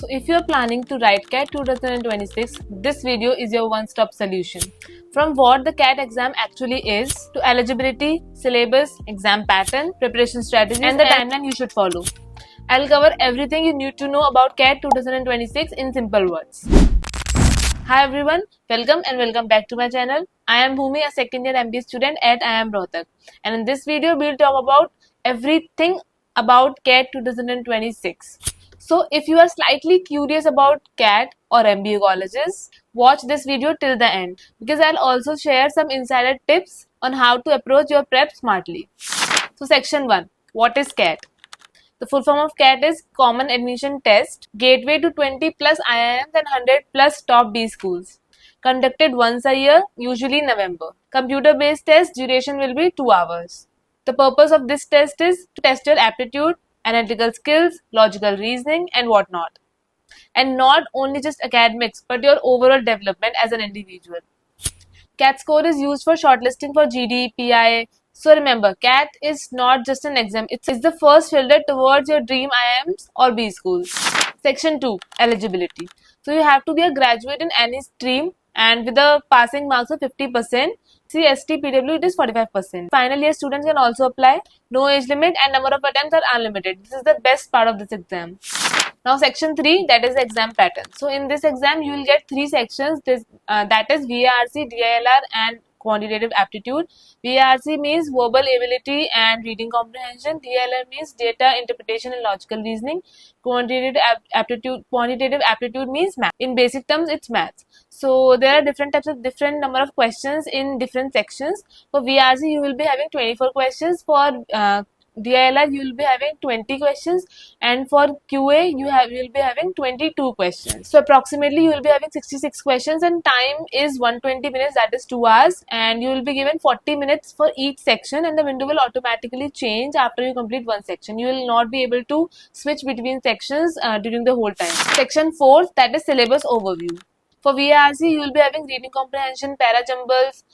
So if you are planning to write CAT 2026, this video is your one-stop solution. From what the CAT exam actually is, to eligibility, syllabus, exam pattern, preparation strategies, and the timeline you should follow. I'll cover everything you need to know about CAT 2026 in simple words. Hi everyone, welcome back to my channel. I am Bhumi, a second year MBA student at IIM Rohtak, and in this video we'll talk about everything about CAT 2026. So if you are slightly curious about CAT or MBA colleges, watch this video till the end because I'll also share some insider tips on how to approach your prep smartly. So section 1, what is CAT? The full form of CAT is Common Admission Test, gateway to 20 plus IIMs and 100 plus top B schools. Conducted once a year, usually in November. Computer based test, duration will be 2 hours. The purpose of this test is to test your aptitude, analytical skills, logical reasoning, and whatnot. And not only just academics, but your overall development as an individual. CAT score is used for shortlisting for GD, PI. So remember, CAT is not just an exam, it's the first filter towards your dream IIMs or B schools. Section 2, eligibility. So you have to be a graduate in any stream and with a passing marks of 50%. CST, PW, it is 45%. Final year students can also apply. No age limit and number of attempts are unlimited. This is the best part of this exam. Now section 3, that is the exam pattern. So in this exam you will get 3 sections, that is VARC, DILR and quantitative aptitude. VARC means verbal ability and reading comprehension. DILR means data interpretation and logical reasoning. Quantitative aptitude means math. In basic terms it's math. So there are different number of questions in different sections. For VARC you will be having 24 questions. For DILR you will be having 20 questions, and for QA you will be having 22 questions. So approximately you will be having 66 questions and time is 120 minutes, that is 2 hours, and you will be given 40 minutes for each section, and the window will automatically change after you complete one section. You will not be able to switch between sections during the whole time. Section 4, that is syllabus overview. For VARC, you will be having reading comprehension, para jumbles,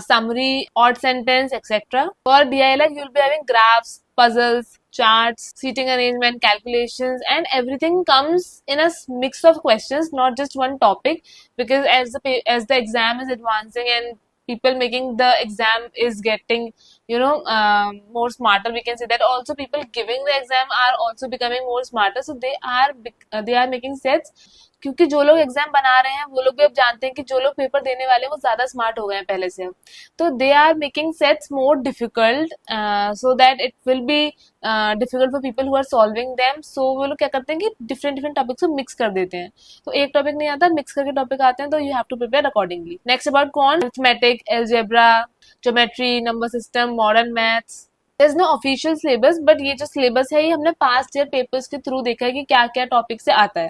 summary, odd sentence, etc. For DILR, you will be having graphs, puzzles, charts, seating arrangement, calculations, and everything comes in a mix of questions, not just one topic. Because as the exam is advancing and people making the exam is getting more smarter, we can say that also people giving the exam are also becoming more smarter, so they are making sets. क्योंकि जो लोग exam बना रहे हैं वो लोग भी अब जानते हैं कि जो लोग पेपर देने वाले हैं वो ज्यादा स्मार्ट हो गए हैं पहले से, तो they are making sets more difficult so that it will be difficult for people who are solving them. So वो लोग क्या करते हैं कि डिफरेंट टॉपिक्स को मिक्स कर देते हैं, तो एक टॉपिक नहीं आता, मिक्स करके टॉपिक आते हैं, तो you have to prepare accordingly. Next about quant, arithmetic, algebra, geometry, number system, modern maths. There's no official syllabus, but ये जो syllabus है ये हमने past year papers के through देखा है कि क्या क्या topic से आता है.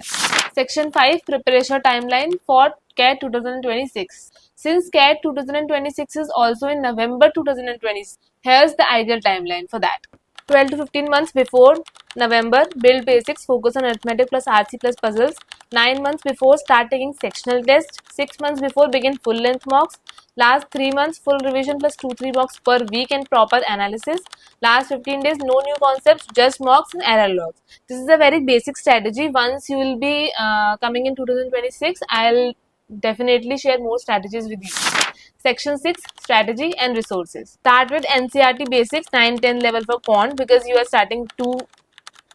Section 5, preparation timeline for CAT 2026. Since CAT 2026 is also in November 2026, here's the ideal timeline for that. 12 to 15 months before November, build basics, focus on arithmetic plus RC plus puzzles. 9 months before, start taking sectional tests. 6 months before, begin full length mocks. Last 3 months, full revision plus 2-3 mocks per week and proper analysis. Last 15 days, no new concepts, just mocks and error logs. This is a very basic strategy. Once you will be coming in 2026, I'll definitely share more strategies with you. Section 6, strategy and resources. Start with NCERT basics, 9-10 level for quant because you are starting too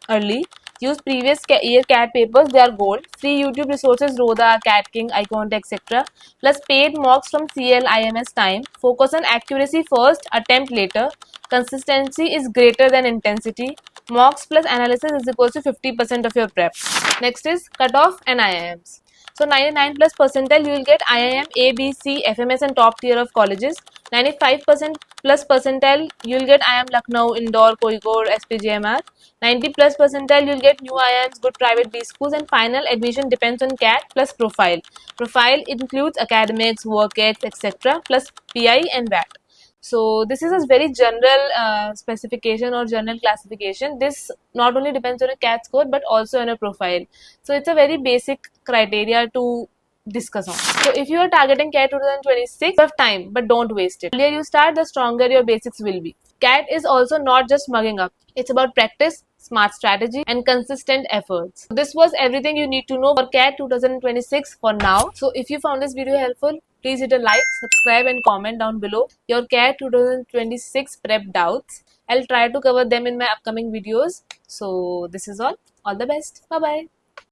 early. Use previous year CAT papers, they are gold. Free YouTube resources, Roda, CAT King, iCont, etc. Plus paid mocks from CL, IMS time. Focus on accuracy first, attempt later. Consistency is greater than intensity. Mocks plus analysis is equal to 50% of your prep. Next is cutoff and IIMs. So 99 plus percentile you will get IIM, A, B, C, FMS and top tier of colleges. 95% plus percentile you will get IIM Lucknow, Indore, Kozhikode, SPJMR. 90 plus percentile you will get new IIMs, good private B schools, and final admission depends on CAT plus profile. Profile includes academics, work ex, etc. plus PI and VAT. So this is a very general specification or general classification. This not only depends on a CAT score but also on a profile. So it's a very basic criteria to discuss on. So if you are targeting CAT 2026, you have time, but don't waste it. The earlier you start, the stronger your basics will be. CAT is also not just mugging up. It's about practice, smart strategy, and consistent efforts. This was everything you need to know for CAT 2026 for now. So if you found this video helpful, please hit a like, subscribe and comment down below your CAT 2026 prep doubts. I'll try to cover them in my upcoming videos. So this is all. All the best. Bye bye.